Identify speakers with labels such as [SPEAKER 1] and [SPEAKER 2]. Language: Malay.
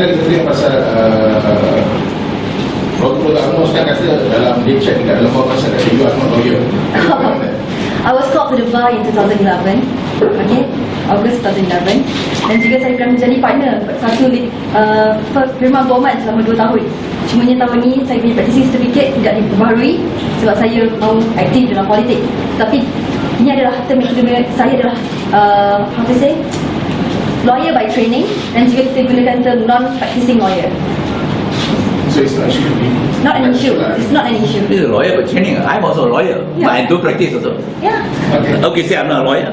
[SPEAKER 1] lagi satu yang pasal produk UMNO sekarang kata dalam dia check dekat dalam pasal kata you are not lawyer.
[SPEAKER 2] I was called to the bar in 2011, okay, August 2011, dan juga saya pernah menjadi partner satu firma government selama 2 tahun. Cumanya tahun ni saya punya practicing certificate tidak diperbaharui sebab saya mahu aktif dalam politik. Tapi ini adalah harta milik saya adalah how to say, lawyer by training, dan juga kita gunakan term non-practicing lawyer.
[SPEAKER 1] So it's not issue.
[SPEAKER 2] Not an issue. It's not an issue.
[SPEAKER 3] This is a lawyer by training. I'm also a lawyer,
[SPEAKER 2] Yeah.
[SPEAKER 3] but I do practice also.
[SPEAKER 2] Yeah.
[SPEAKER 1] Okay.
[SPEAKER 3] Okay, say I'm not a lawyer.